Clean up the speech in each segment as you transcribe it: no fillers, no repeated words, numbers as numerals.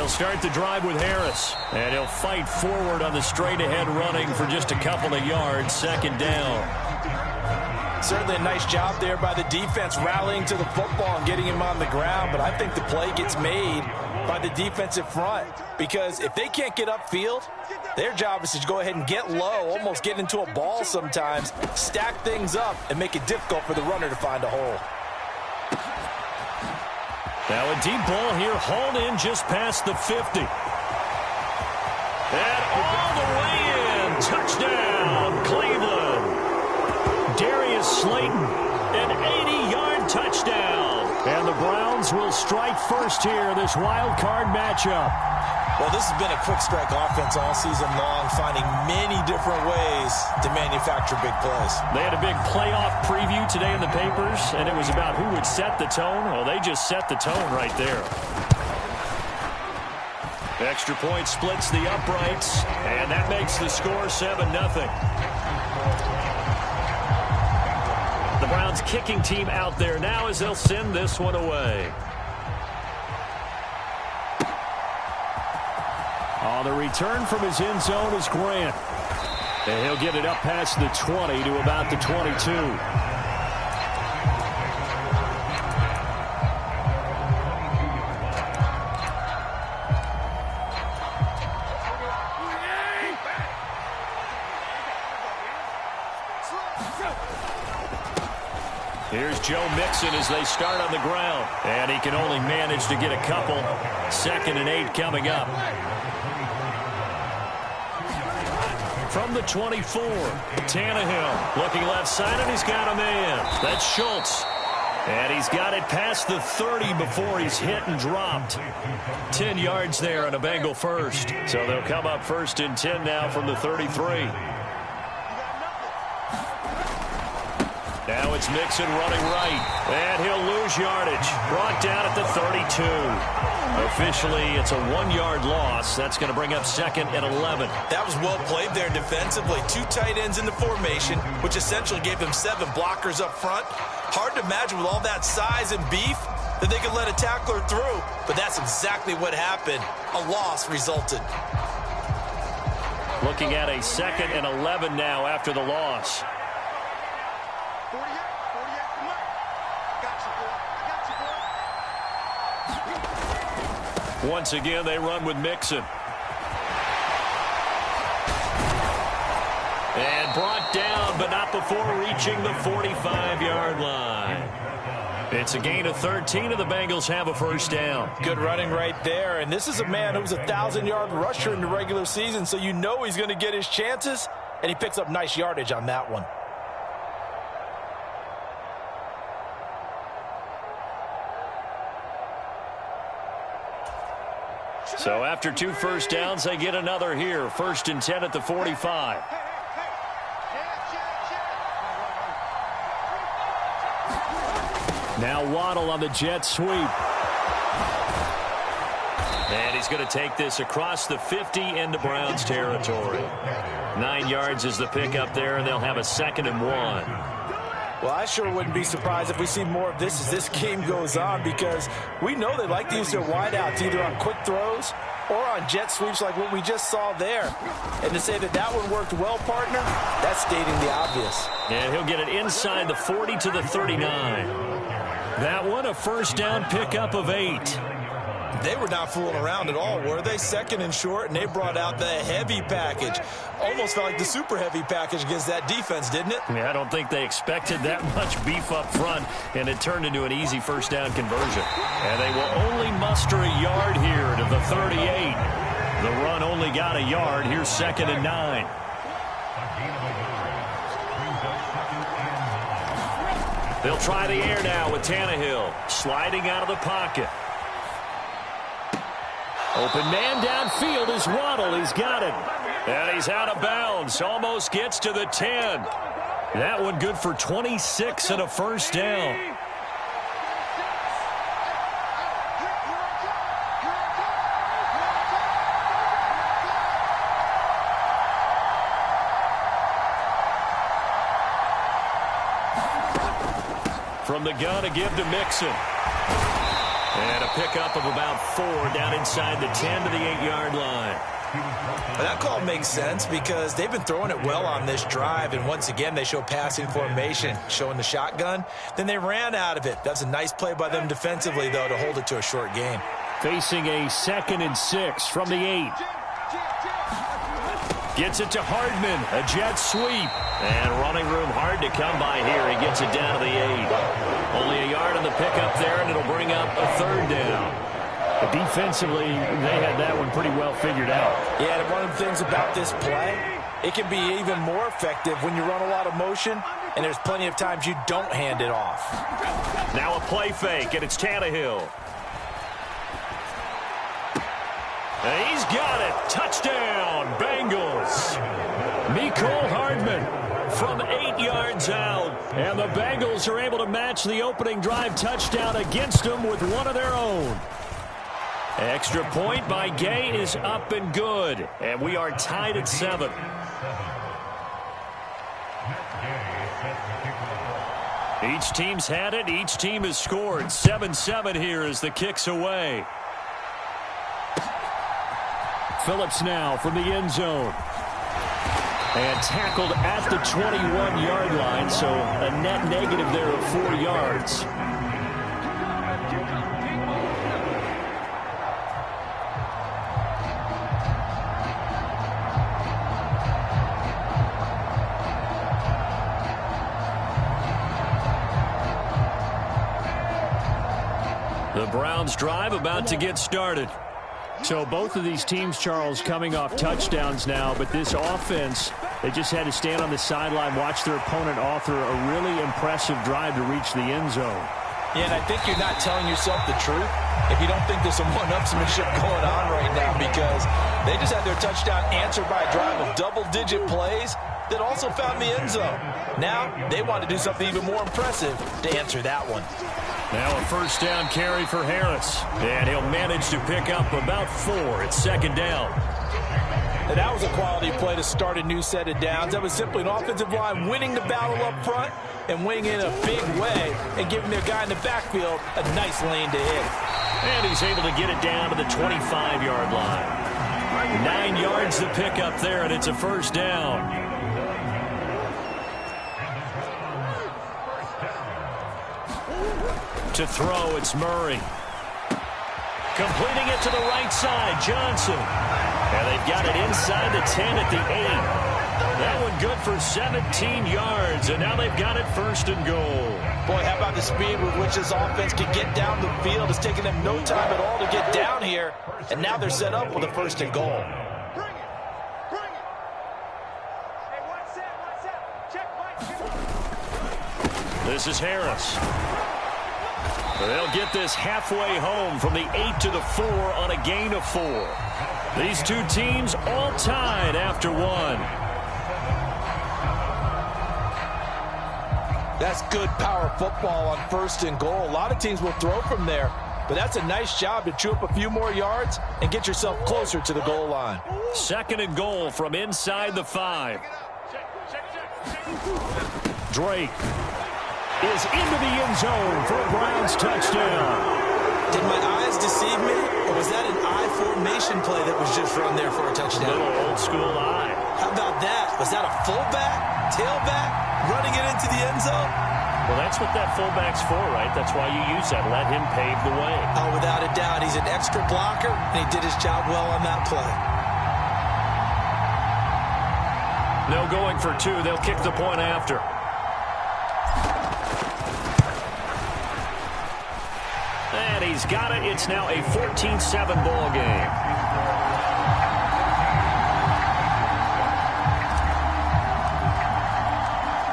They'll start the drive with Harris. And he'll fight forward on the straight-ahead running for just a couple of yards. Second down. Certainly a nice job there by the defense rallying to the football and getting him on the ground. But I think the play gets made by the defensive front. Because if they can't get upfield, their job is to go ahead and get low, almost get into a ball sometimes, stack things up, and make it difficult for the runner to find a hole. Now a deep ball here, hauled in just past the 50. And all the way in. Touchdown, Cleveland. Darius Slayton, an 80-yard touchdown. And the Browns will strike first here, this wild card matchup. Well, this has been a quick strike offense all season long, finding many different ways to manufacture big plays. They had a big playoff preview today in the papers, and it was about who would set the tone. Well, they just set the tone right there. Extra point splits the uprights, and that makes the score 7-0. The Browns kicking team out there now as they'll send this one away. On the return from his end zone is Grant. And he'll get it up past the 20 to about the 22. Here's Joe Mixon as they start on the ground. And he can only manage to get a couple. 2nd and 8 coming up. From the 24, Tannehill looking left side, and he's got a man. That's Schultz. And he's got it past the 30 before he's hit and dropped. 10 yards there on a Bengal first. So they'll come up 1st and 10 now from the 33. Now it's Mixon running right. And he'll lose yardage. Brought down at the 32. Officially, it's a 1-yard loss. That's going to bring up 2nd and 11. That was well played there defensively. 2 tight ends in the formation, which essentially gave them 7 blockers up front. Hard to imagine with all that size and beef that they could let a tackler through. But that's exactly what happened. A loss resulted. Looking at a 2nd and 11 now after the loss. Once again, they run with Mixon. And brought down, but not before reaching the 45-yard line. It's a gain of 13, and the Bengals have a first down. Good running right there. And this is a man who was a 1,000-yard rusher in the regular season, so you know he's going to get his chances, and he picks up nice yardage on that one. So after 2 first downs, they get another here. 1st and 10 at the 45. Now Waddle on the jet sweep. And he's going to take this across the 50 into Browns territory. 9 yards is the pickup there, and they'll have a 2nd and 1. Well, I sure wouldn't be surprised if we see more of this as this game goes on, because we know they like to use their wideouts either on quick throws or on jet sweeps like what we just saw there. And to say that that one worked well, partner, that's stating the obvious. And he'll get it inside the 40 to the 39. That one a first down pickup of 8. They were not fooling around at all, were they? 2nd and short, and they brought out the heavy package. Almost felt like the super heavy package against that defense, didn't it? Yeah, I don't think they expected that much beef up front, and it turned into an easy first down conversion. And they will only muster a yard here to the 38. The run only got a yard. Here's 2nd and 9. They'll try the air now with Tannehill sliding out of the pocket. Open man downfield is Waddle. He's got it. And he's out of bounds. Almost gets to the 10. That one good for 26 and a first down. From the gun, a give to Mixon. And a pickup of about 4 down inside the 10 to the 8-yard line. That call makes sense because they've been throwing it well on this drive, and once again they show passing formation, showing the shotgun. Then they ran out of it. That's a nice play by them defensively, though, to hold it to a short gain. Facing a 2nd and 6 from the 8. Gets it to Hardman, a jet sweep. And running room hard to come by here. He gets it down to the 8. Only a yard on the pickup there, and it'll bring up a 3rd down. But defensively, they had that one pretty well figured out. Yeah, and one of the things about this play, it can be even more effective when you run a lot of motion, and there's plenty of times you don't hand it off. Now a play fake, and it's Tannehill. And he's got it. Touchdown, Bengals. Mecole Hardman from 8 yards out. And the Bengals are able to match the opening drive touchdown against them with one of their own. Extra point by Gay is up and good. And we are tied at 7. Each team's had it. Each team has scored. 7-7 here as the kick's away. Phillips now from the end zone. And tackled at the 21-yard line, so a net negative there of 4 yards. The Browns drive about to get started. So both of these teams, Charles, coming off touchdowns now, but this offense, they just had to stand on the sideline, watch their opponent author a really impressive drive to reach the end zone. Yeah, and I think you're not telling yourself the truth if you don't think there's some one-upsmanship going on right now, because they just had their touchdown answered by a drive of double-digit plays that also found the end zone. Now they want to do something even more impressive to answer that one. Now a 1st down carry for Harris. And he'll manage to pick up about 4. It's 2nd down. And that was a quality play to start a new set of downs. That was simply an offensive line winning the battle up front and winning in a big way and giving their guy in the backfield a nice lane to hit. And he's able to get it down to the 25-yard line. 9 yards to pick up there, and it's a 1st down. To throw, it's Murray. Completing it to the right side, Johnson. And they've got it inside the 10 at the 8. That one good for 17 yards, and now they've got it 1st and goal. Boy, how about the speed with which this offense can get down the field? It's taken them no time at all to get down here, and now they're set up with a 1st and goal. This is Harris. They'll get this halfway home from the 8 to the 4 on a gain of 4. These two teams all tied after 1. That's good power football on 1st and goal. A lot of teams will throw from there, but that's a nice job to chew up a few more yards and get yourself closer to the goal line. 2nd and goal from inside the 5. Drake is into the end zone for a Browns touchdown. Did my eyes deceive me, or was that an I formation play that was just run there for a touchdown? Little old school eye. How about that? Was that a fullback, tailback, running it into the end zone? Well, that's what that fullback's for, right? That's why you use that. Let him pave the way. Oh, without a doubt. He's an extra blocker, and he did his job well on that play. No going for 2. They'll kick the point after. And he's got it. It's now a 14-7 ball game.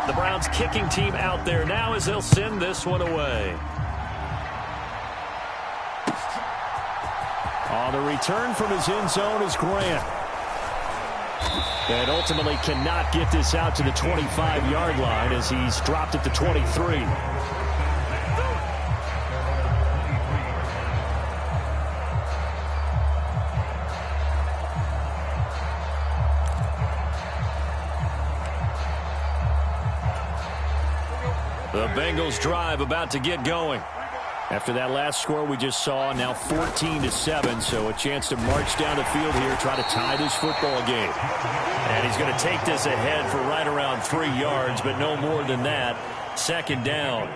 The Browns kicking team out there now as they'll send this one away. On the return from his end zone is Grant. And ultimately cannot get this out to the 25-yard line as he's dropped at the 23. The Bengals drive about to get going. After that last score we just saw, now 14-7, so a chance to march down the field here, try to tie this football game. And he's going to take this ahead for right around 3 yards, but no more than that. Second down.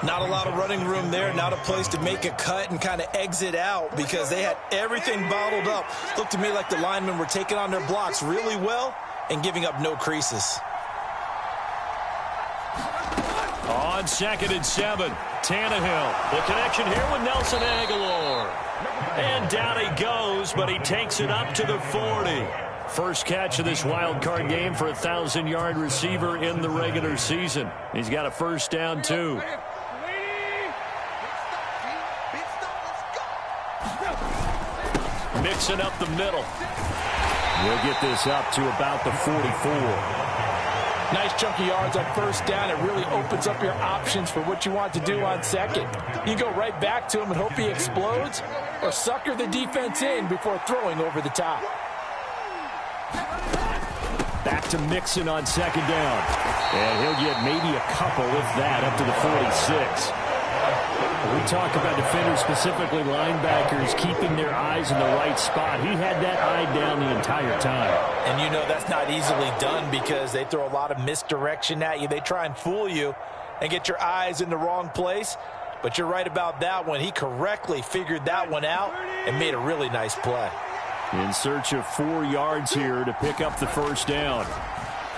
Not a lot of running room there, not a place to make a cut and kind of exit out because they had everything bottled up. Looked to me like the linemen were taking on their blocks really well and giving up no creases. On 2nd and 7, Tannehill. The connection here with Nelson Aguilar. And down he goes, but he takes it up to the 40. First catch of this wild card game for a 1,000-yard receiver in the regular season. He's got a first down, too. Mixing up the middle. We'll get this up to about the 44. Nice chunky yards on first down. It really opens up your options for what you want to do on second. You can go right back to him and hope he explodes or sucker the defense in before throwing over the top. Back to Mixon on second down. And he'll get maybe a couple, if that, up to the 46. We talk about defenders, specifically linebackers, keeping their eyes in the right spot. He had that eye down the entire time. And you know that's not easily done because they throw a lot of misdirection at you. They try and fool you and get your eyes in the wrong place. But you're right about that one. He correctly figured that one out and made a really nice play. In search of 4 yards here to pick up the first down.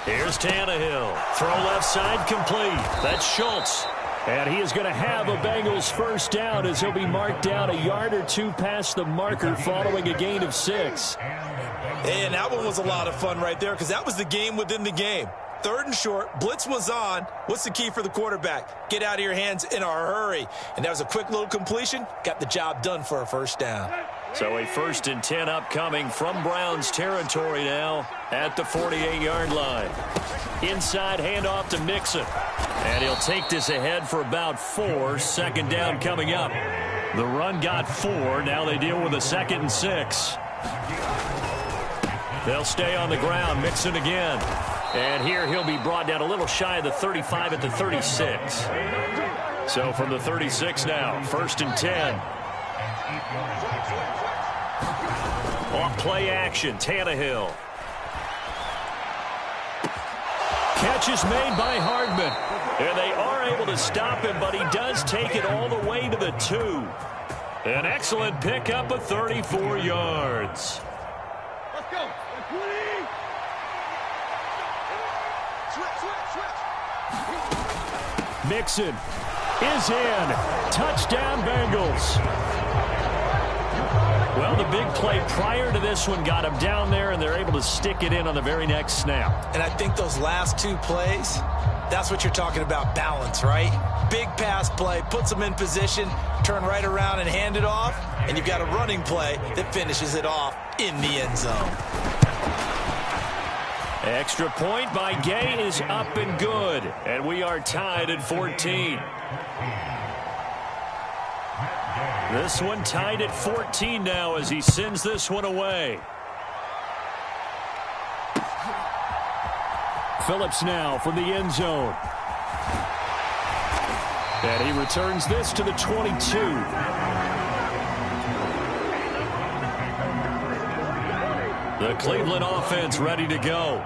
Here's Tannehill. Throw left side complete. That's Schultz. And he is going to have a Bengals first down as he'll be marked down a yard or two past the marker following a gain of 6. And that one was a lot of fun right there because that was the game within the game. 3rd and short, blitz was on. What's the key for the quarterback? Get out of your hands in a hurry. And that was a quick little completion. Got the job done for a first down. So a 1st and 10 upcoming from Browns territory now at the 48-yard line. Inside handoff to Mixon. And he'll take this ahead for about 4. Second down coming up. The run got 4. Now they deal with a 2nd and 6. They'll stay on the ground. Mixon again. And here he'll be brought down a little shy of the 35 at the 36. So from the 36 now, 1st and 10. On play action, Tannehill. Catch is made by Hardman. And they are able to stop him, but he does take it all the way to the 2. An excellent pickup of 34 yards. Let's go. Mixon is in. Touchdown, Bengals. Well, the big play prior to this one got him down there, and they're able to stick it in on the very next snap. And I think those last 2 plays, that's what you're talking about, balance, right? Big pass play, puts them in position, turn right around and hand it off, and you've got a running play that finishes it off in the end zone. Extra point by Gay is up and good, and we are tied at 14. This one tied at 14 now as he sends this one away. Phillips now from the end zone. And he returns this to the 22. The Cleveland offense ready to go.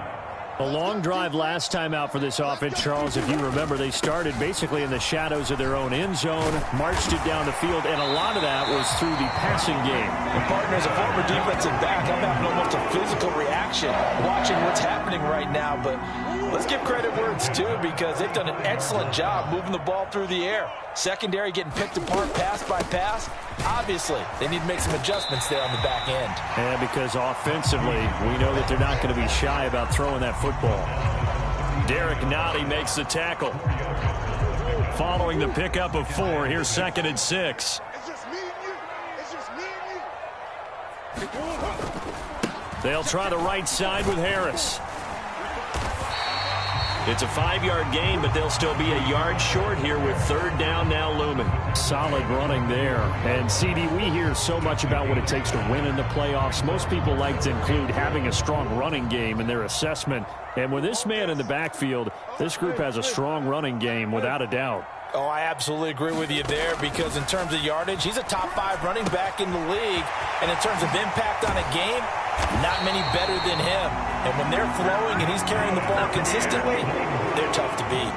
A long drive last time out for this offense, Charles. If you remember, they started basically in the shadows of their own end zone, marched it down the field, and a lot of that was through the passing game. And partner, as a former defensive back, I'm having almost a physical reaction watching what's happening right now. But let's give credit where it's due because they've done an excellent job moving the ball through the air. Secondary getting picked apart pass by pass. Obviously, they need to make some adjustments there on the back end. And because offensively, we know that they're not going to be shy about throwing that football. Derek Nottie makes the tackle. Following the pickup of 4, here's 2nd and 6. It's just me and you. It's just me and you. They'll try the right side with Harris. It's a 5-yard gain, but they'll still be a yard short here with 3rd down now looming. Solid running there. And, CD, we hear so much about what it takes to win in the playoffs. Most people like to include having a strong running game in their assessment. And with this man in the backfield, this group has a strong running game without a doubt. Oh, I absolutely agree with you there because in terms of yardage, he's a top 5 running back in the league. And in terms of impact on a game, not many better than him. And when they're flowing and he's carrying the ball consistently, they're tough to beat.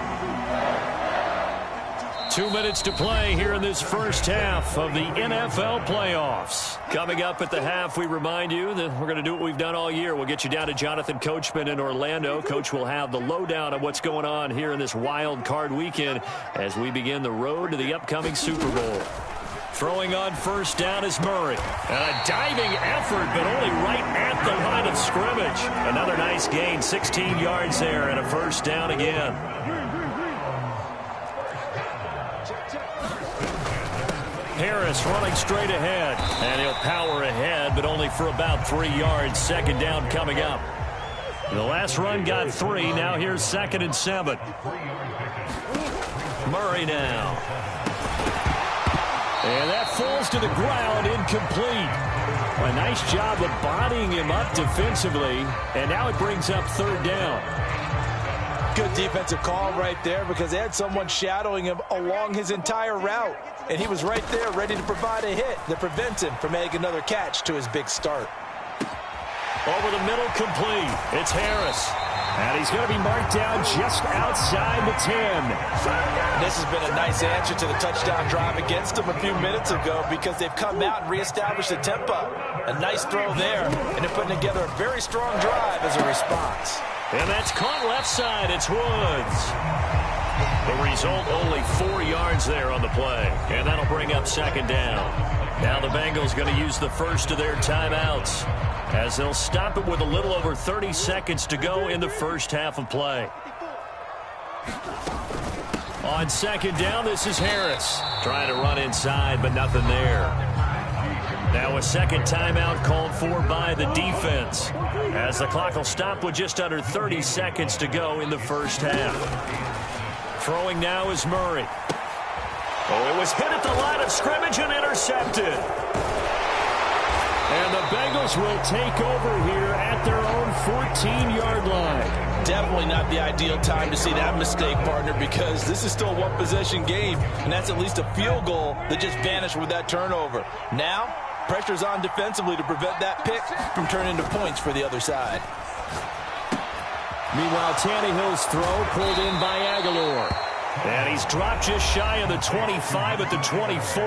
2 minutes to play here in this first half of the NFL playoffs. Coming up at the half, we remind you that we're going to do what we've done all year. We'll get you down to Jonathan Coachman in Orlando. Coach will have the lowdown of what's going on here in this wild card weekend as we begin the road to the upcoming Super Bowl. Throwing on first down is Murray. And a diving effort, but only right at the line of scrimmage. Another nice gain, 16 yards there, and a first down again. Harris running straight ahead, and he'll power ahead, but only for about 3 yards. Second down coming up. The last run got 3. Now here's 2nd and 7. Murray now. And that falls to the ground, incomplete. A nice job of bodying him up defensively, and now it brings up 3rd down. Good defensive call right there because they had someone shadowing him along his entire route. And he was right there ready to provide a hit that prevents him from making another catch to his big start. Over the middle, complete. It's Harris. And he's going to be marked down just outside the 10. This has been a nice answer to the touchdown drive against them a few minutes ago because they've come out and reestablished the tempo. A nice throw there, and they're putting together a very strong drive as a response. And that's caught left side. It's Woods. The result, only 4 yards there on the play. And that'll bring up 2nd down. Now the Bengals going to use the first of their timeouts as they'll stop it with a little over 30 seconds to go in the first half of play. On 2nd down, this is Harris. Trying to run inside, but nothing there. Now a 2nd timeout called for by the defense as the clock will stop with just under 30 seconds to go in the first half. Throwing now is Murray. Oh, it was hit at the line of scrimmage and intercepted. And the Bengals will take over here at their own 14-yard line. Definitely not the ideal time to see that mistake, partner, because this is still a one-possession game, and that's at least a field goal that just vanished with that turnover. Now, pressure's on defensively to prevent that pick from turning into points for the other side. Meanwhile, Tannehill's throw pulled in by Aguilar. And he's dropped just shy of the 25 at the 24.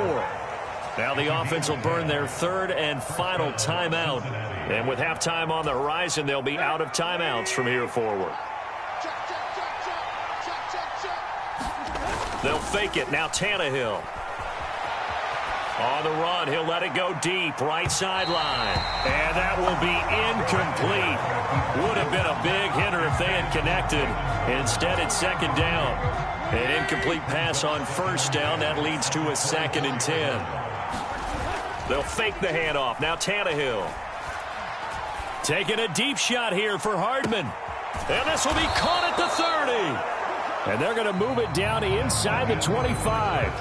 Now the offense will burn their 3rd and final timeout. And with halftime on the horizon, they'll be out of timeouts from here forward. They'll fake it. Now Tannehill. On the run, he'll let it go deep, right sideline. And that will be incomplete. Would have been a big hitter if they had connected. Instead, it's 2nd down. An incomplete pass on 1st down. That leads to a 2nd and 10. They'll fake the handoff. Now Tannehill. Taking a deep shot here for Hardman. And this will be caught at the 30. And they're going to move it down inside the 25.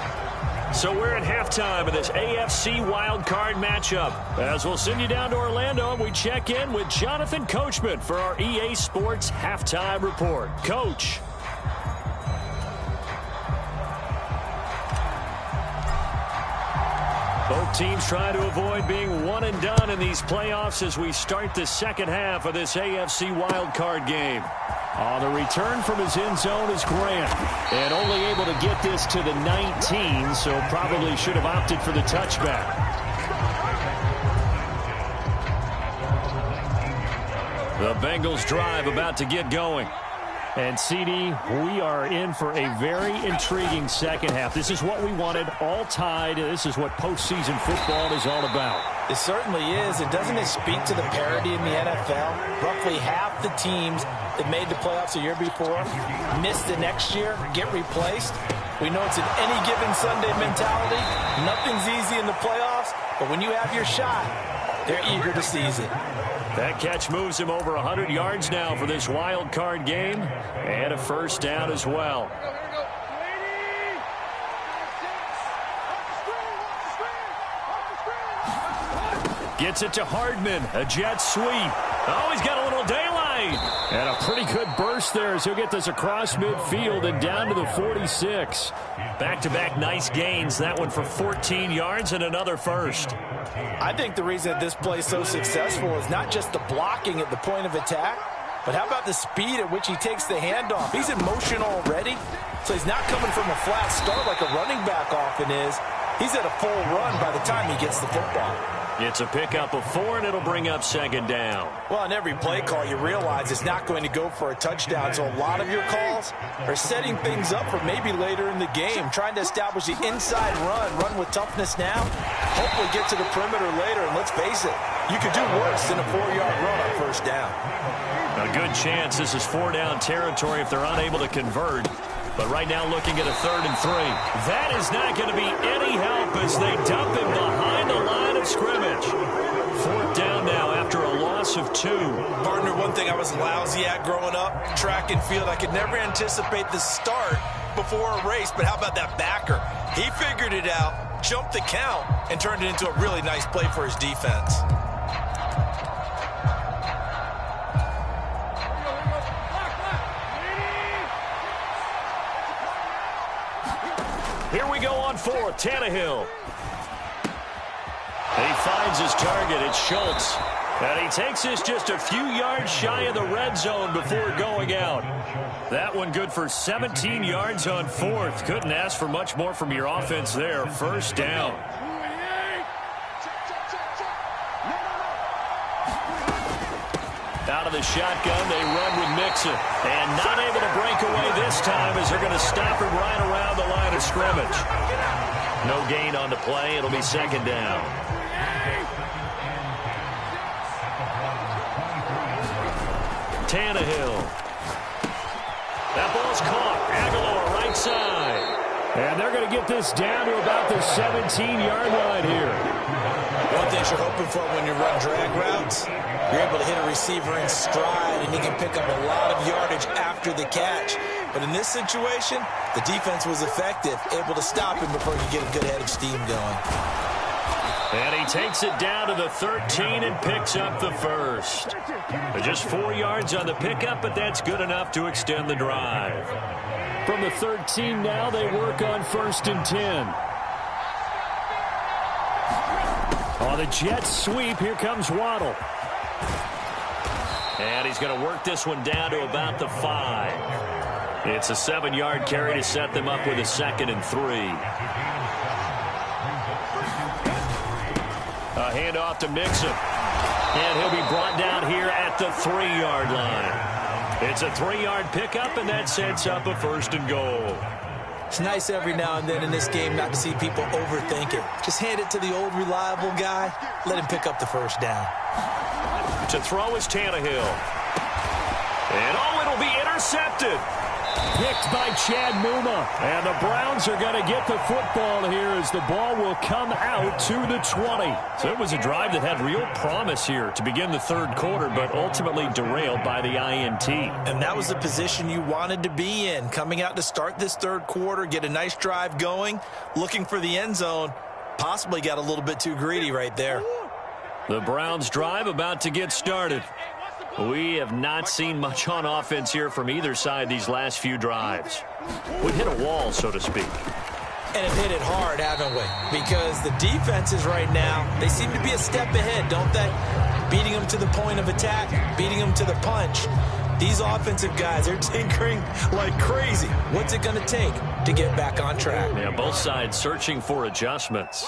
So we're at halftime of this AFC wildcard matchup. As we'll send you down to Orlando, and we check in with Jonathan Coachman for our EA Sports Halftime Report. Coach. Both teams trying to avoid being one and done in these playoffs as we start the second half of this AFC wildcard game. On the return from his end zone is Grant. And only able to get this to the 19, so probably should have opted for the touchback. The Bengals drive about to get going. And, CD, we are in for a very intriguing second half. This is what we wanted, all tied. This is what postseason football is all about. It certainly is. And doesn't it speak to the parity in the NFL? Roughly half the teams that made the playoffs a year before miss the next year, get replaced. We know it's an any given Sunday mentality. Nothing's easy in the playoffs, but when you have your shot, they're eager to seize it. That catch moves him over 100 yards now for this wild card game, and a first down as well. Gets it to Hardman, a jet sweep. Oh, he's got a little daylight. And a pretty good burst there as he'll get this across midfield and down to the 46. Back-to-back nice gains. That one for 14 yards and another first. I think the reason that this play is so successful is not just the blocking at the point of attack, but how about the speed at which he takes the handoff? He's in motion already, so he's not coming from a flat start like a running back often is. He's at a full run by the time he gets the football. It's a pickup of 4, and it'll bring up second down. Well, on every play call, you realize it's not going to go for a touchdown, so a lot of your calls are setting things up for maybe later in the game, trying to establish the inside run with toughness now, hopefully get to the perimeter later, and let's face it, you could do worse than a 4-yard run on first down. A good chance this is 4-down territory if they're unable to convert. But right now looking at a 3rd and 3. That is not going to be any help as they dump him behind the line of scrimmage. 4th down now after a loss of 2. Partner, one thing I was lousy at growing up, track and field, I could never anticipate the start before a race, but how about that backer? He figured it out, jumped the count, and turned it into a really nice play for his defense. Here we go on 4th. Tannehill. He finds his target. It's Schultz. And he takes this just a few yards shy of the red zone before going out. That one good for 17 yards on 4th. Couldn't ask for much more from your offense there. 1st down. Out of the shotgun, they run with Mixon. And not able to break away this time as they're going to stop him right around the line of scrimmage. No gain on the play. It'll be 2nd down. Tannehill. That ball's caught. Aguilar right side. And they're going to get this down to about the 17-yard line here. One thing you're hoping for when you run drag routes, you're able to hit a receiver in stride, and he can pick up a lot of yardage after the catch. But in this situation, the defense was effective, able to stop him before he could get a good head of steam going. And he takes it down to the 13 and picks up the first. Just 4 yards on the pickup, but that's good enough to extend the drive. From the 13 now, they work on 1st and 10. On the jet sweep, here comes Waddle. And he's going to work this one down to about the 5. It's a 7-yard carry to set them up with a 2nd and 3. A handoff to Mixon. And he'll be brought down here at the 3-yard line. It's a 3-yard pickup, and that sets up a 1st and goal. It's nice every now and then in this game not to see people overthink it. Just hand it to the old reliable guy. Let him pick up the 1st down. To throw is Tannehill. And it'll be intercepted. Picked by Chad Muma. And the Browns are going to get the football here as the ball will come out to the 20. So it was a drive that had real promise here to begin the 3rd quarter, but ultimately derailed by the INT. And that was the position you wanted to be in. Coming out to start this 3rd quarter, get a nice drive going, looking for the end zone. Possibly got a little bit too greedy right there. The Browns drive about to get started. We have not seen much on offense here from either side these last few drives. We've hit a wall, so to speak. And have hit it hard, haven't we? Because the defenses right now, they seem to be a step ahead, don't they? Beating them to the point of attack, beating them to the punch. These offensive guys are tinkering like crazy. What's it going to take to get back on track? Yeah, both sides searching for adjustments.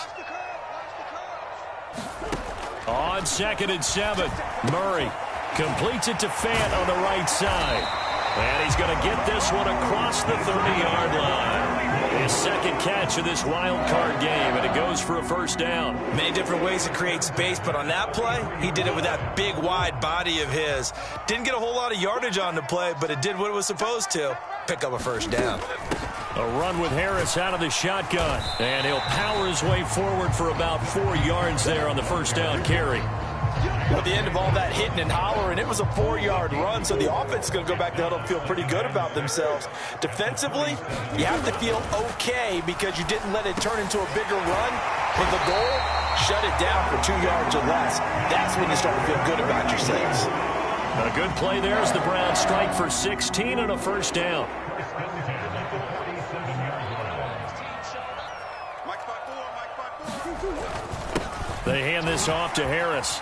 On 2nd and 7, Murray completes it to Fant on the right side. And he's going to get this one across the 30-yard line. His 2nd catch of this wild card game, and it goes for a 1st down. Many different ways to create space, but on that play, he did it with that big, wide body of his. Didn't get a whole lot of yardage on the play, but it did what it was supposed to. Pick up a 1st down. A run with Harris out of the shotgun. And he'll power his way forward for about 4 yards there on the 1st down carry. At the end of all that hitting and hollering, it was a 4-yard run, so the offense is going to go back to huddle and feel pretty good about themselves. Defensively, you have to feel okay because you didn't let it turn into a bigger run. But the goal, shut it down for 2 yards or less. That's when you start to feel good about yourselves. A good play there as the Browns strike for 16 and a first down. They hand this off to Harris.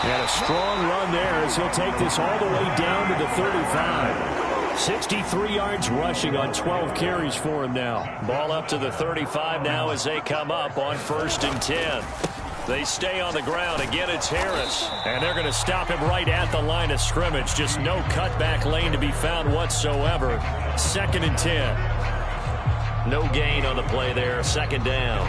And a strong run there as he'll take this all the way down to the 35. 63 yards rushing on 12 carries for him now. Ball up to the 35 now as they come up on 1st and 10. They stay on the ground. Again, it's Harris. And they're going to stop him right at the line of scrimmage. Just no cutback lane to be found whatsoever. 2nd and 10. No gain on the play there. 2nd down.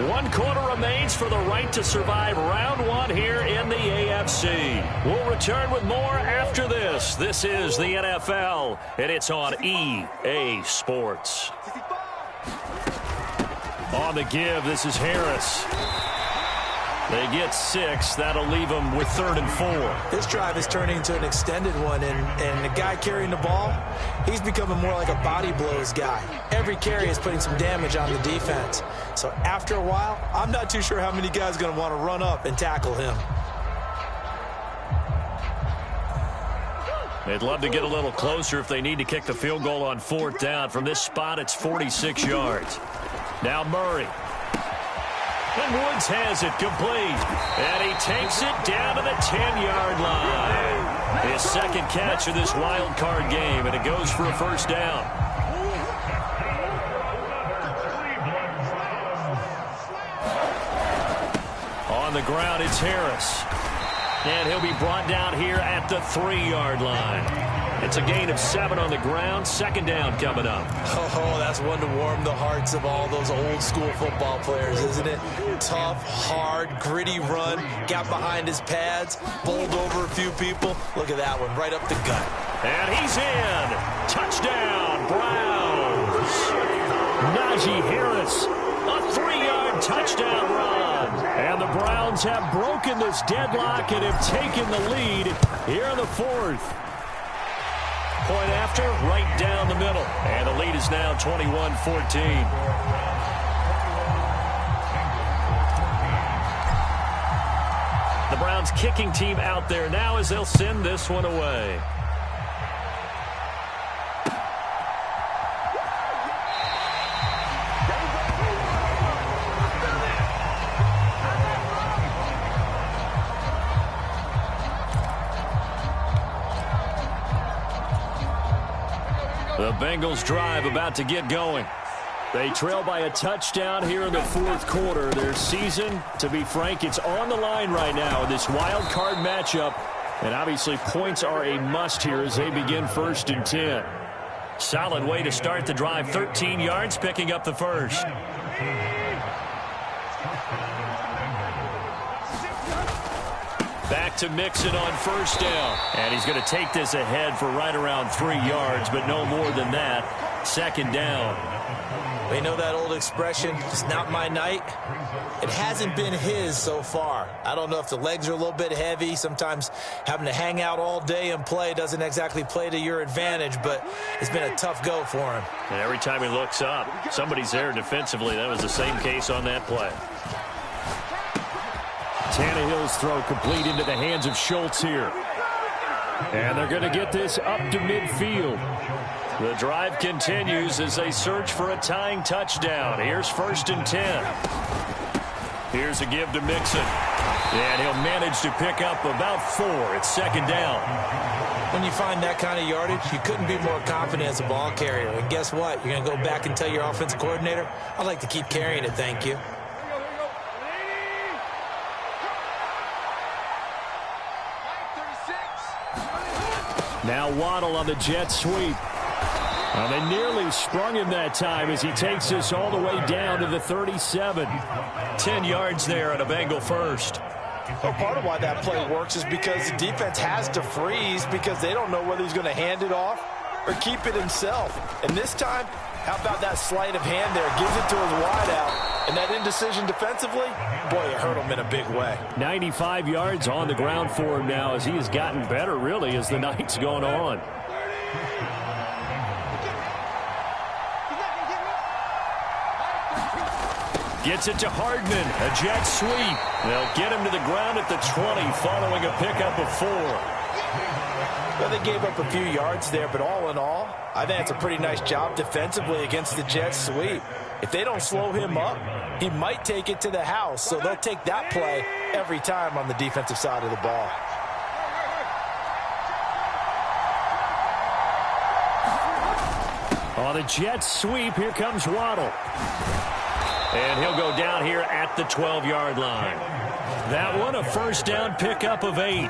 One quarter remains for the right to survive round one here in the AFC. We'll return with more after this. This is the NFL, and it's on EA Sports. On the give, this is Harris. They get 6. That'll leave them with 3rd and 4. This drive is turning into an extended one, and the guy carrying the ball, he's becoming more like a body blows guy. Every carry is putting some damage on the defense. So after a while, I'm not too sure how many guys are going to want to run up and tackle him. They'd love to get a little closer if they need to kick the field goal on 4th down. From this spot, it's 46 yards. Now Murray. And Woods has it complete. And he takes it down to the 10-yard line. His 2nd catch of this wild card game, and it goes for a first down. On the ground, it's Harris. And he'll be brought down here at the 3-yard line. It's a gain of 7 on the ground. 2nd down coming up. Oh, that's one to warm the hearts of all those old school football players, isn't it? Tough, hard, gritty run. Got behind his pads. Bowled over a few people. Look at that one. Right up the gut. And he's in. Touchdown, Browns. Najee Harris. A 3-yard touchdown run. And the Browns have broken this deadlock and have taken the lead here in the 4th. Point after, right down the middle. And the lead is now 21-14. The Browns kicking team out there now as they'll send this one away. The Bengals drive about to get going. They trail by a touchdown here in the 4th quarter. Their season, to be frank, it's on the line right now in this wild card matchup. And obviously points are a must here as they begin 1st and 10. Solid way to start the drive. 13 yards, picking up the first. Back to Mixon on 1st down. And he's going to take this ahead for right around 3 yards, but no more than that. 2nd down. We know that old expression, it's not my night. It hasn't been his so far. I don't know if the legs are a little bit heavy. Sometimes having to hang out all day and play doesn't exactly play to your advantage, but it's been a tough go for him. And every time he looks up, somebody's there defensively. That was the same case on that play. Tannehill's throw complete into the hands of Schultz here. And they're going to get this up to midfield. The drive continues as they search for a tying touchdown. Here's 1st and 10. Here's a give to Mixon. And he'll manage to pick up about 4. It's 2nd down. When you find that kind of yardage, you couldn't be more confident as a ball carrier. And guess what? You're going to go back and tell your offensive coordinator, I'd like to keep carrying it, thank you. Now Waddle on the jet sweep. They nearly sprung him that time as he takes this all the way down to the 37. 10 yards there on a Bengal first. Well, part of why that play works is because the defense has to freeze because they don't know whether he's going to hand it off or keep it himself. And this time, how about that sleight of hand there? Gives it to his wideout. And that indecision defensively, boy, it hurt him in a big way. 95 yards on the ground for him now as he has gotten better, really, as the night's gone on. Gets it to Hardman. A jet sweep. They'll get him to the ground at the 20 following a pickup of 4. Well, they gave up a few yards there, but all in all, I think it's a pretty nice job defensively against the jet sweep. If they don't slow him up, he might take it to the house, so they'll take that play every time on the defensive side of the ball. On a jet sweep, here comes Waddle. And he'll go down here at the 12-yard line. That one, a first down pickup of 8.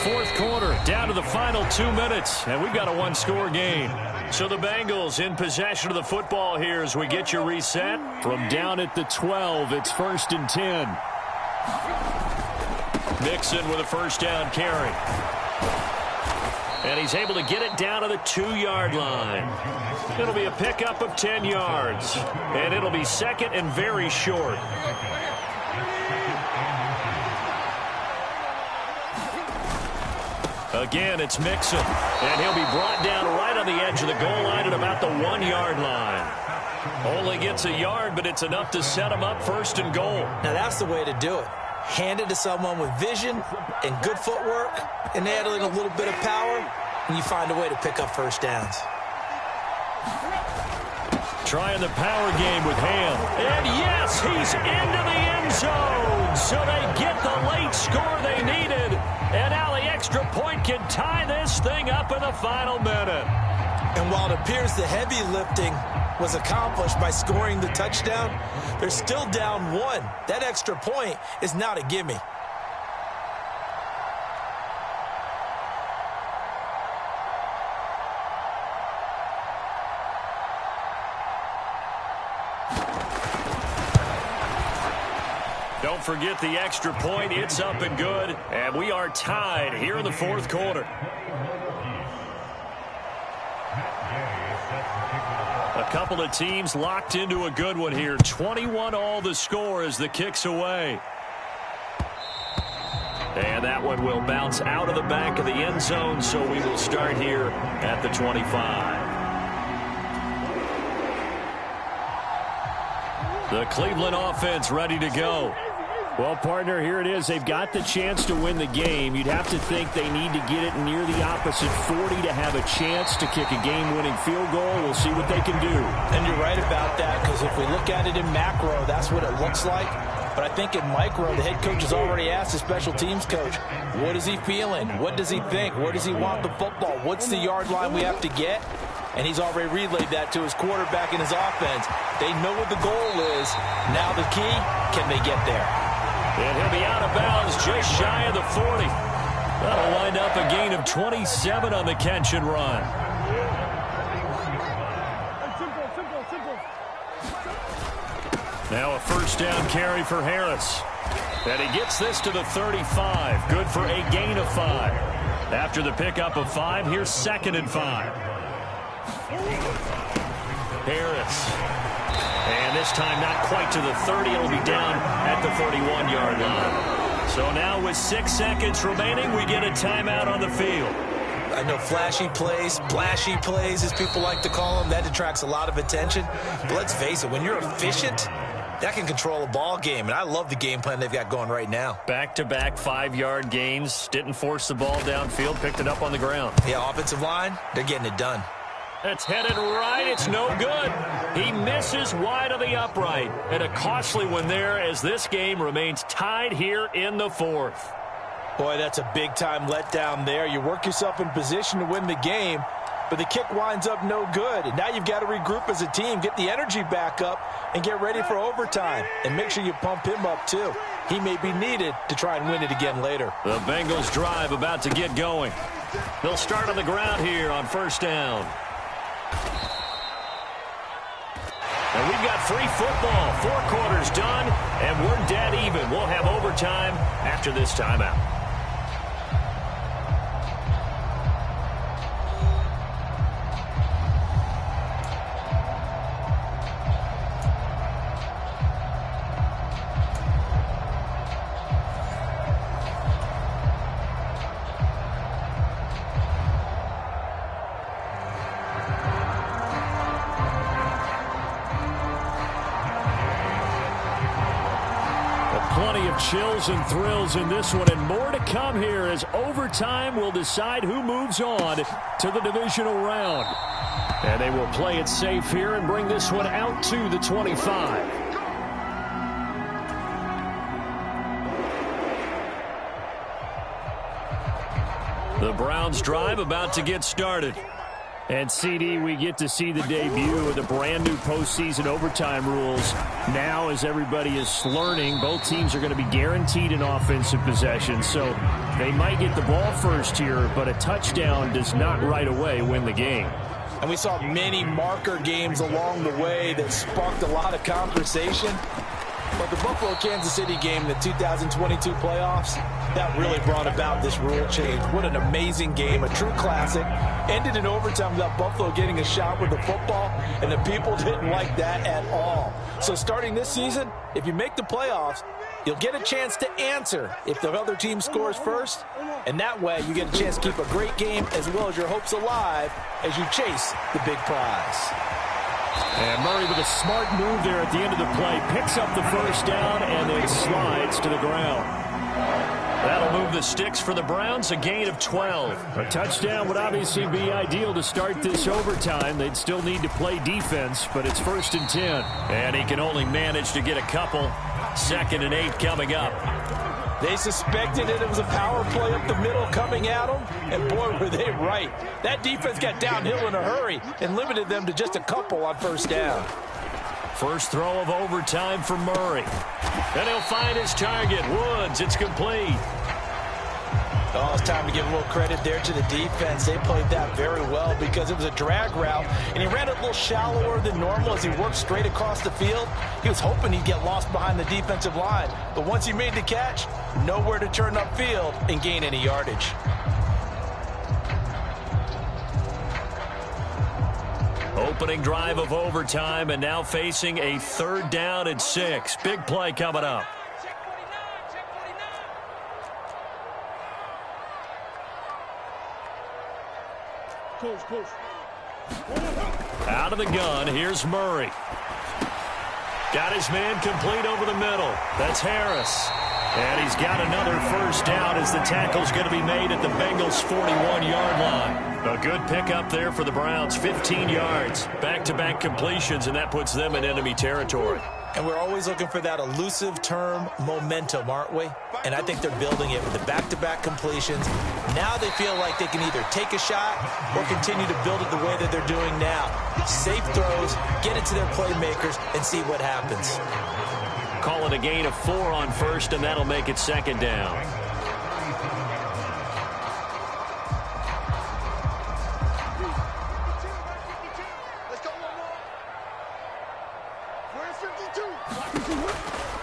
Fourth quarter, down to the final 2 minutes, and we've got a one-score game. So the Bengals in possession of the football here as we get you reset. From down at the 12, it's 1st and 10. Mixon with a first down carry. And he's able to get it down to the 2-yard line. It'll be a pickup of 10 yards. And it'll be second and very short. Again, it's Mixon. And he'll be brought down right on the edge of the goal line at about the 1-yard line. Only gets a yard, but it's enough to set him up 1st and goal. Now that's the way to do it. Hand it to someone with vision and good footwork, and add in a little bit of power, and you find a way to pick up first downs. Trying the power game with Ham. And yes, he's into the end zone. So they get the late score they needed. And now the extra point can tie this thing up in the final minute. And while it appears the heavy lifting was accomplished by scoring the touchdown, they're still down 1. That extra point is not a gimme. Don't forget the extra point. It's up and good. And we are tied here in the fourth quarter. A couple of teams locked into a good one here. 21 all the score as the kick's away. And that one will bounce out of the back of the end zone, so we will start here at the 25. The Cleveland offense ready to go. Well, partner, here it is. They've got the chance to win the game. You'd have to think they need to get it near the opposite 40 to have a chance to kick a game-winning field goal. We'll see what they can do. And you're right about that, because if we look at it in macro, that's what it looks like. But I think in micro, the head coach has already asked the special teams coach, what is he feeling? What does he think? Where does he want the football? What's the yard line we have to get? And he's already relayed that to his quarterback and his offense. They know what the goal is. Now the key, can they get there? And he'll be out of bounds just shy of the 40. That'll wind up a gain of 27 on the catch and run. Now a first down carry for Harris. And he gets this to the 35. Good for a gain of 5. After the pickup of 5, here's 2nd and 5. Harris. And this time not quite to the 30. It'll be down at the 31-yard line. So now with 6 seconds remaining, we get a timeout on the field. I know flashy plays, splashy plays, as people like to call them, that attracts a lot of attention. But let's face it, when you're efficient, that can control a ball game. And I love the game plan they've got going right now. Back-to-back 5-yard gains. Didn't force the ball downfield. Picked it up on the ground. Yeah, offensive line, they're getting it done. It's headed right. It's no good. He misses wide of the upright. And a costly one there as this game remains tied here in the fourth. Boy, that's a big-time letdown there. You work yourself in position to win the game, but the kick winds up no good. And now you've got to regroup as a team, get the energy back up, and get ready for overtime. And make sure you pump him up, too. He may be needed to try and win it again later. The Bengals drive about to get going. They'll start on the ground here on first down. And we've got free football. 4 quarters done, and we're dead even. We'll have overtime after this timeout. plenty of chills and thrills in this one, and more to come here as overtime will decide who moves on to the divisional round. And they will play it safe here and bring this one out to the 25. The Browns drive about to get started. And, CD, we get to see the debut of the brand-new postseason overtime rules. Now, as everybody is learning, both teams are going to be guaranteed an offensive possession. So they might get the ball first here, but a touchdown does not right away win the game. And we saw many marker games along the way that sparked a lot of conversation. But the Buffalo-Kansas City game in the 2022 playoffs, that really brought about this rule change. What an amazing game, a true classic. Ended in overtime without Buffalo getting a shot with the football, and the people didn't like that at all. So starting this season, if you make the playoffs, you'll get a chance to answer if the other team scores first, and that way you get a chance to keep a great game as well as your hopes alive as you chase the big prize. And Murray with a smart move there at the end of the play, picks up the first down and then slides to the ground. That'll move the sticks for the Browns, a gain of 12. A touchdown would obviously be ideal to start this overtime. They'd still need to play defense, but it's 1st and 10. And he can only manage to get a couple. 2nd and 8 coming up. They suspected it was a power play up the middle coming at them, and boy, were they right. That defense got downhill in a hurry and limited them to just a couple on 1st down. First throw of overtime for Murray. And he'll find his target. Woods, it's complete. Oh, it's time to give a little credit there to the defense. They played that very well because it was a drag route, and he ran it a little shallower than normal as he worked straight across the field. He was hoping he'd get lost behind the defensive line, but once he made the catch, nowhere to turn upfield and gain any yardage. Opening drive of overtime, and now facing a 3rd down and 6. Big play coming up. Close. Out of the gun, here's Murray. Got his man complete over the middle. That's Harris. And he's got another 1st down as the tackle's going to be made at the Bengals' 41-yard line. A good pickup there for the Browns, 15 yards. Back-to-back completions, and that puts them in enemy territory. And we're always looking for that elusive term, momentum, aren't we? And I think they're building it with the back-to-back completions. Now they feel like they can either take a shot or continue to build it the way that they're doing now. Safe throws, get it to their playmakers, and see what happens. Call it a gain of 4 on 1st, and that'll make it 2nd down.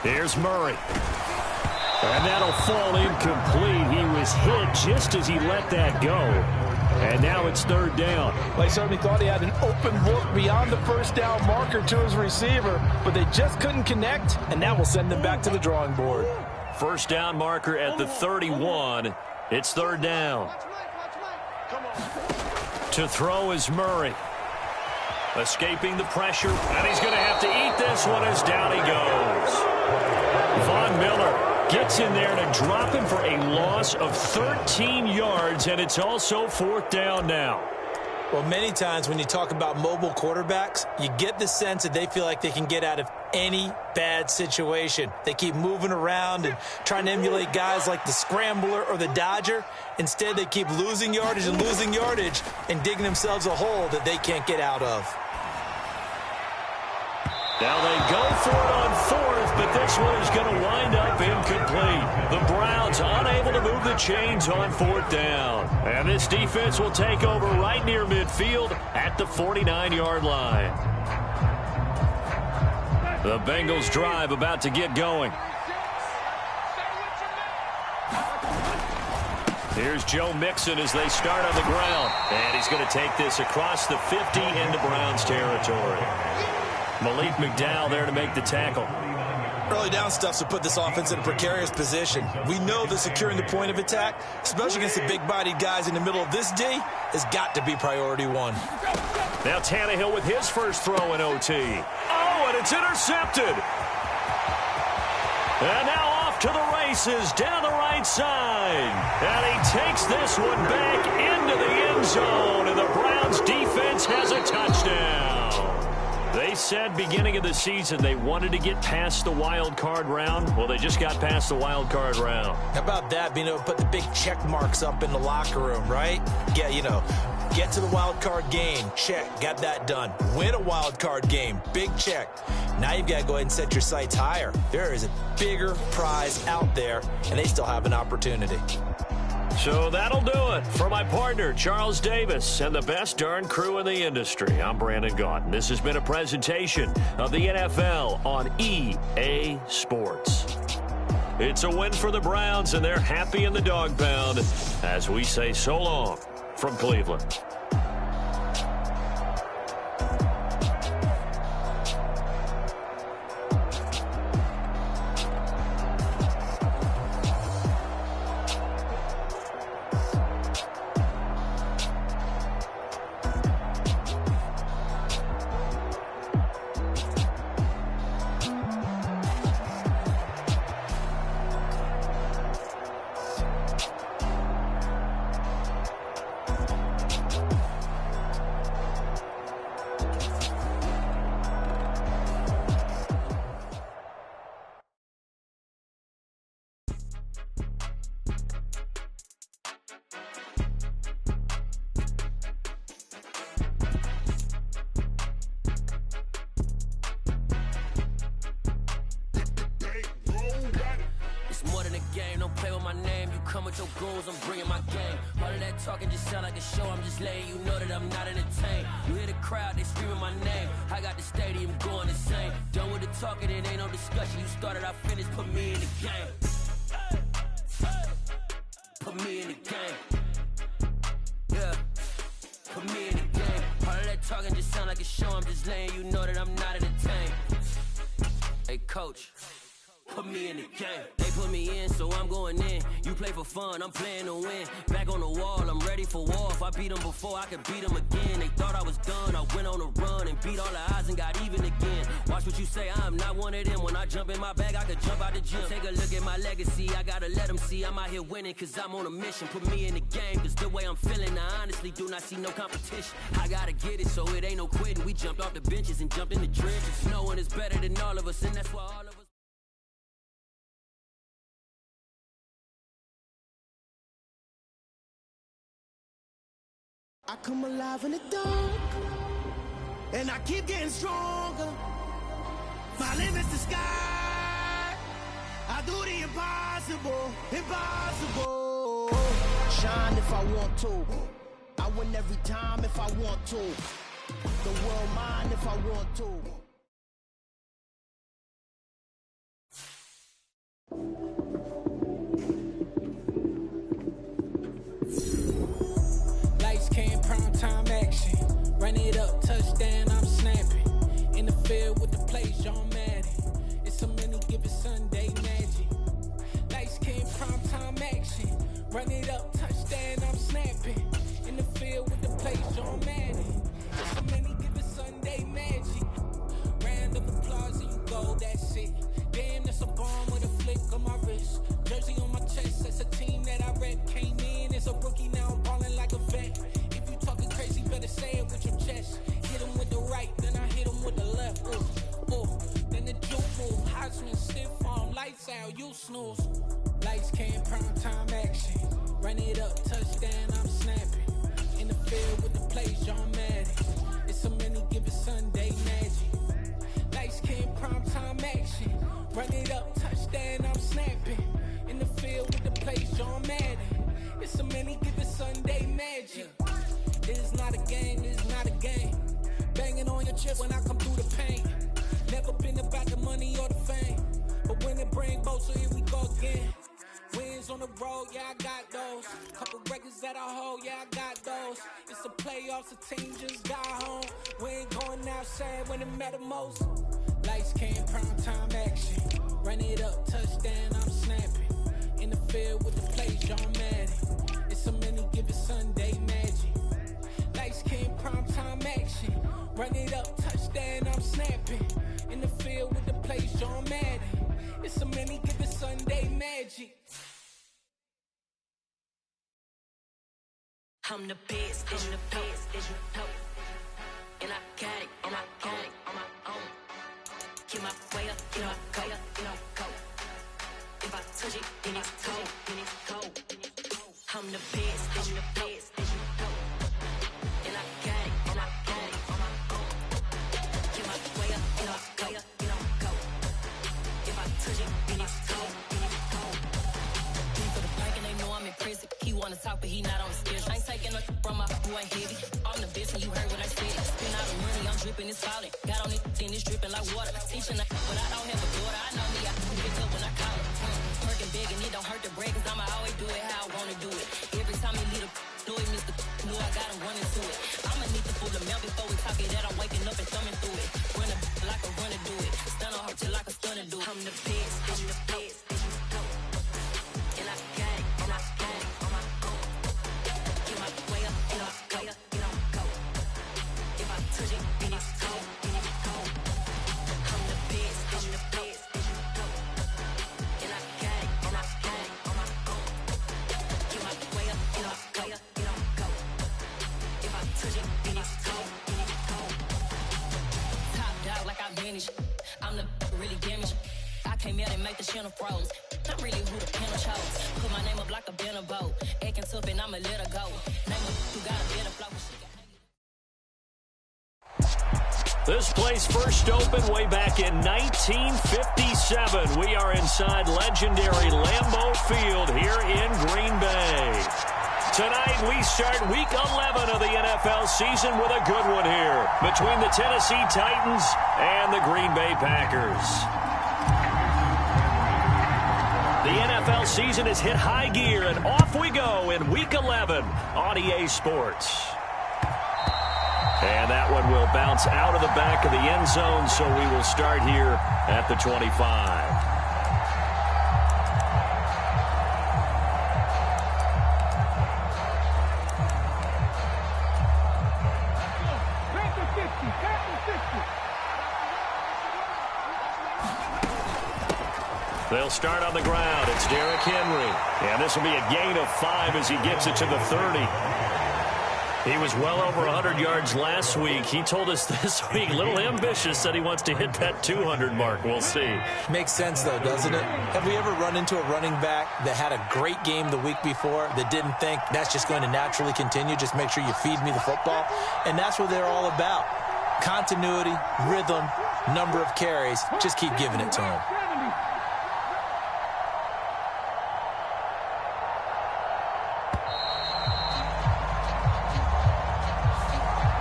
Here's Murray. And that'll fall incomplete. He was hit just as he let that go. And now it's 3rd down. Well, he certainly thought he had an open look beyond the 1st down marker to his receiver, but they just couldn't connect, and that will send them back to the drawing board. 1st down marker at the 31. It's 3rd down. To throw is Murray. Escaping the pressure, and he's going to have to eat this one as down he goes. Von Miller gets in there to drop him for a loss of 13 yards, and it's also 4th down now. Well, many times when you talk about mobile quarterbacks, you get the sense that they feel like they can get out of any bad situation. They keep moving around and trying to emulate guys like the Scrambler or the Dodger. Instead, they keep losing yardage and digging themselves a hole that they can't get out of. Now they go for it on 4th, but this one is going to wind up incomplete. The Browns unable to move the chains on 4th down. And this defense will take over right near midfield at the 49-yard line. The Bengals drive about to get going. Here's Joe Mixon as they start on the ground. And he's going to take this across the 50 into Browns territory. Malik McDowell there to make the tackle. Early down stuff to put this offense in a precarious position. We know that securing the point of attack, especially against the big-bodied guys in the middle of this D, has got to be priority 1. Now Tannehill with his first throw in OT. Oh, and it's intercepted. And now off to the races down the right side. And he takes this one back into the end zone, and the Browns defense has a touchdown. They said beginning of the season they wanted to get past the wild card round. Well, they just got past the wild card round. How about that, being able to put the big check marks up in the locker room, right? Yeah, you know, get to the wild card game, check, got that done. Win a wild card game, big check. Now you've got to go ahead and set your sights higher. There is a bigger prize out there, and they still have an opportunity. So that'll do it. For my partner, Charles Davis, and the best darn crew in the industry, I'm Brandon Gaudin. This has been a presentation of the NFL on EA Sports. It's a win for the Browns, and they're happy in the dog pound as we say so long from Cleveland. With your goons, I'm bringing my game. All of that talking just sound like a show. I'm just letting you know that I'm not entertained. You hear the crowd, they screaming my name. I got the stadium going insane. Done with the talking, it ain't no discussion. You started, I finished, put me in the game. Put me in the game. Yeah, put me in the game. All of that talking just sound like a show. I'm just letting you know that I'm not entertained. Hey, coach. Put me in the game. They put me in, so I'm going in. You play for fun, I'm playing to win. Back on the wall, I'm ready for war. If I beat them before, I could beat them again. They thought I was done, I went on a run and beat all the odds and got even again. Watch what you say, I'm not one of them. When I jump in my bag, I could jump out the gym. Take a look at my legacy, I gotta let them see I'm out here winning, cause I'm on a mission. Put me in the game, cause the way I'm feeling, I honestly do not see no competition. I gotta get it, so it ain't no quitting. We jumped off the benches and jumped in the trenches. No one is better than all of us, and that's why all of us. I come alive in the dark, and I keep getting stronger. My limit's the sky. I do the impossible, impossible. Shine if I want to. I win every time if I want to. The world mine if I want to. Lights came, prime time action. Run it up, touchdown, I'm snapping. In the field with the plays, John Madden. It's a many given Sunday magic. Lights came, prime time action. Run it up, touchdown, I'm snapping. In the field with the plays, John Madden. It's a many given Sunday magic. Round of applause and you go, that's it. Damn, that's a bomb with a flick on my wrist. Jersey on my chest, that's a team that I rep. Came in as a rookie, now I'm balling like a vet. If you talking crazy, better say it with your chest. Hit him with the right, then I hit him with the left. Then the juke move, Heisman stiff arm, lights out, you snooze. Lights came, prime time action. Run it up, touchdown, I'm snapping. In the field with the plays, John Madden. It's a many given Sunday magic. Lights came, prime time action. Run it up, touchdown, I'm snapping. In the field with the plays, John Madden. It's a many given Sunday magic. It is not a game, it is not a game. Banging on your chest when I come through the pain. Never been about the money or the fame. But when it bring both, so here we go again. Wins on the road, yeah, I got those. Couple records that I hold, yeah, I got those. It's the playoffs, the team just got home. We ain't going outside when it matter most. Lights came, prime time action. Run it up, touchdown, I'm snapping. In the field with the plays, John Madden. It's a many given Sunday magic. Lights came, prime time action. Run it up, touchdown, I'm snapping. In the field with the plays, John Madden. It's a many given Sunday magic. magic. I'm the best, I'm the best, and I got it, and I got it on my own. Get my way up, get my go, go. If I touch it, then it's cold, then it's cold. I'm the best, I'm the best, and I got it, and I got it on my own. Get my way up, get my go. If I touch it, then it's cold, then it's cold. For the bank and they know I'm in prison. He wanna talk, but he not on the schedule. I ain't taking no from my who ain't heavy. I'm the best and you heard what I said. Spend all the money, I'm dripping, it's falling. Got on it, and it's dripping like water. Teaching but I don't have a daughter. I know me, I can pick up when I call her. Working big and it don't hurt the bread, cause I'ma always do it how I wanna do it. Every time he lead a do it, Mr. Knew I got him running to it. I'ma need to pull the mail before we talk it that I'm waking up and thumbing through it. Run like a runner do it. Stun on her till like a stunner do it. I'm the best, I'm the best. And I got it, and I got it on my own. Get my way up, and I go. If I touch it, then it's cold, then it's cold. I'm the best, I'm the best. And I got it, and I got it on my own. Get my way up, and I go. If I touch it, then it's cold, then it's cold. Top dog like I manage. I'm the really damaged. I came out and make the channel froze. I'm really who the panel chose. Put my name up like a banner boat. Acting tough and I'ma let her go. Name her who got a better flow. This place first opened way back in 1957. We are inside legendary Lambeau Field here in Green Bay. Tonight we start week 11 of the NFL season with a good one here between the Tennessee Titans and the Green Bay Packers. The NFL season has hit high gear, and off we go in Week 11 on EA Sports. And that one will bounce out of the back of the end zone, so we will start here at the 25. They'll start on the ground. It's Derrick Henry. And this will be a gain of 5 as he gets it to the 30. He was well over 100 yards last week. He told us this week, a little ambitious, said he wants to hit that 200 mark. We'll see. Makes sense, though, doesn't it? Have we ever run into a running back that had a great game the week before that didn't think that's just going to naturally continue? Just make sure you feed me the football. And that's what they're all about. Continuity, rhythm, number of carries. Just keep giving it to him.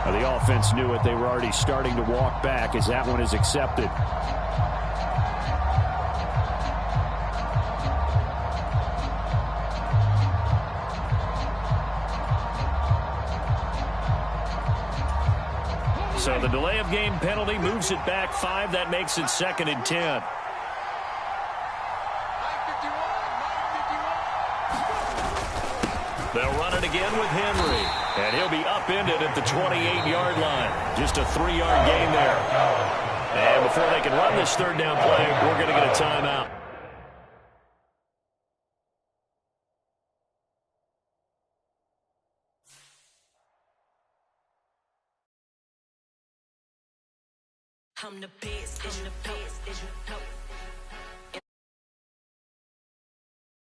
The offense knew it. They were already starting to walk back as that one is accepted. So the delay of game penalty moves it back 5. That makes it 2nd and 10. They'll run it again with Henry. And he'll be upended at the 28-yard line. Just a 3-yard gain there. And before they can run this third down play, we're going to get a timeout. I'm the best, I'm the best,